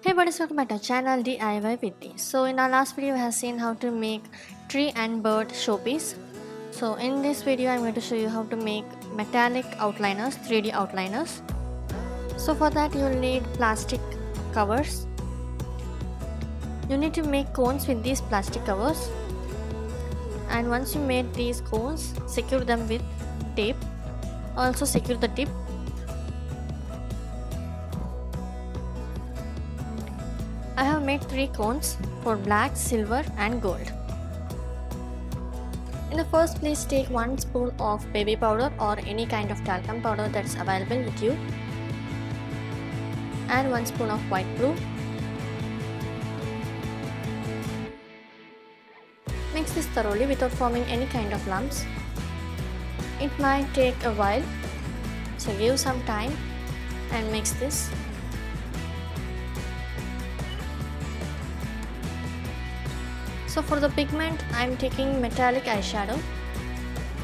Hey buddies, welcome back to our channel DIY with D. So in our last video we have seen how to make tree and bird showpiece. So in this video I'm going to show you how to make metallic outliners, 3D outliners. So for that you will need plastic covers. You need to make cones with these plastic covers. And once you made these cones, secure them with tape. Also secure the tip. I have made 3 cones for black, silver and gold. In the first place, take 1 spoon of baby powder or any kind of talcum powder that's available with you. Add 1 spoon of white glue. Mix this thoroughly without forming any kind of lumps. It might take a while, so give some time and mix this. So for the pigment, I am taking metallic eyeshadow.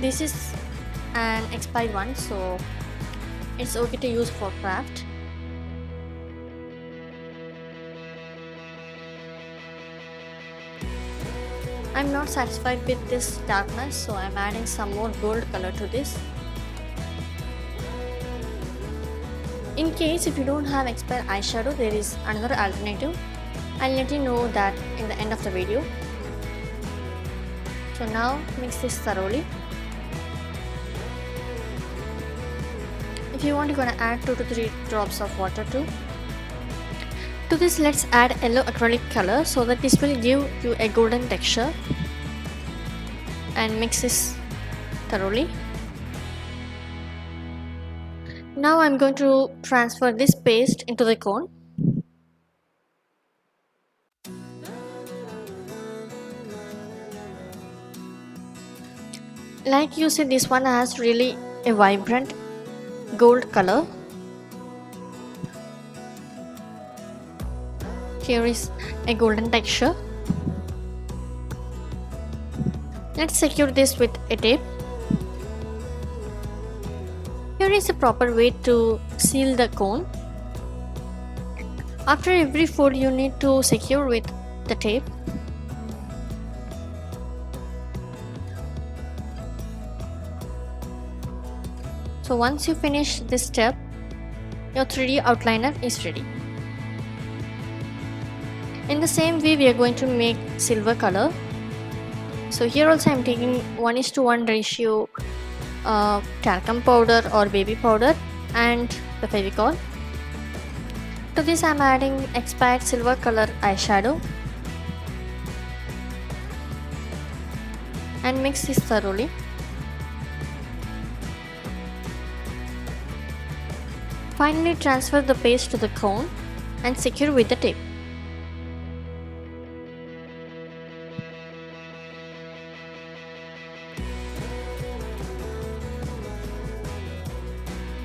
This is an expired one, so it's okay to use for craft. I'm not satisfied with this darkness, so I'm adding some more gold color to this. In case if you don't have expired eyeshadow, there is another alternative. I'll let you know that in the end of the video. So now mix this thoroughly. If you want, you're gonna add 2 to 3 drops of water too. To this, let's add yellow acrylic color so that this will give you a golden texture. And mix this thoroughly. Now I'm going to transfer this paste into the cone. Like you see, this one has really a vibrant gold color. Here is a golden texture. Let's secure this with a tape. Here is a proper way to seal the cone. After every fold, you need to secure with the tape. So once you finish this step, your 3D outliner is ready. In the same way, we are going to make silver color. So here also I am taking 1:1 ratio talcum powder or baby powder and the Fevicol. To this I am adding expired silver color eyeshadow and mix this thoroughly. Finally, transfer the paste to the cone and secure with the tape.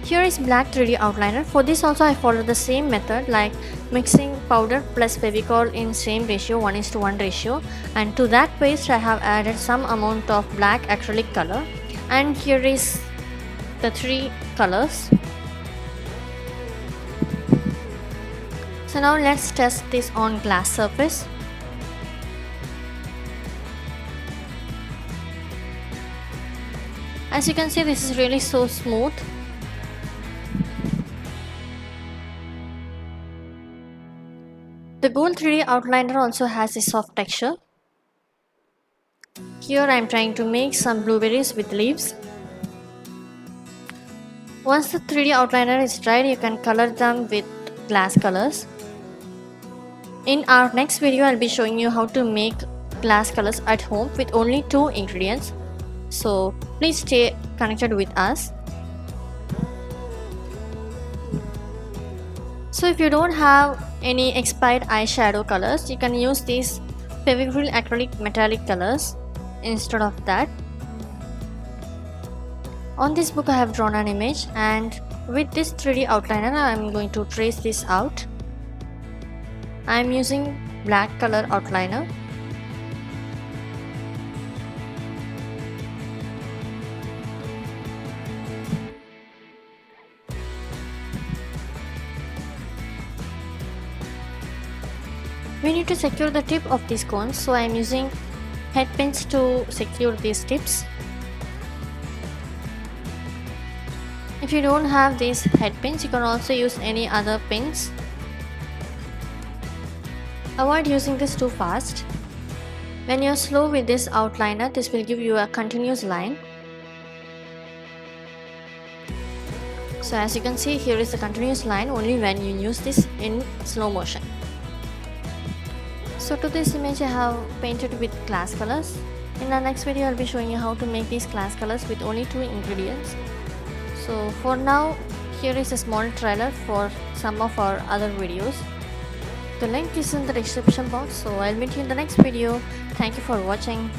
Here is black 3D outliner. For this also I follow the same method, like mixing powder plus Fevicol in same ratio, 1:1 ratio, and to that paste I have added some amount of black acrylic color, and here is the 3 colors. So now let's test this on glass surface. As you can see, this is really so smooth. The gold 3D outliner also has a soft texture. Here I am trying to make some blueberries with leaves. Once the 3D outliner is dried, you can color them with glass colors. In our next video, I'll be showing you how to make glass colors at home with only 2 ingredients. So please stay connected with us. So if you don't have any expired eyeshadow colors, you can use these Fevicol acrylic metallic colors instead of that. On this book I have drawn an image, and with this 3D outliner I am going to trace this out. I am using black color outliner. We need to secure the tip of these cones, so I am using head pins to secure these tips. If you don't have these head pins, you can also use any other pins. Avoid using this too fast. When you're slow with this outliner, this will give you a continuous line. So as you can see, here is the continuous line only when you use this in slow motion. So to this image I have painted with glass colors. In the next video I'll be showing you how to make these glass colors with only 2 ingredients. So for now, here is a small trailer for some of our other videos. The link is in the description box, so I'll meet you in the next video. Thank you for watching.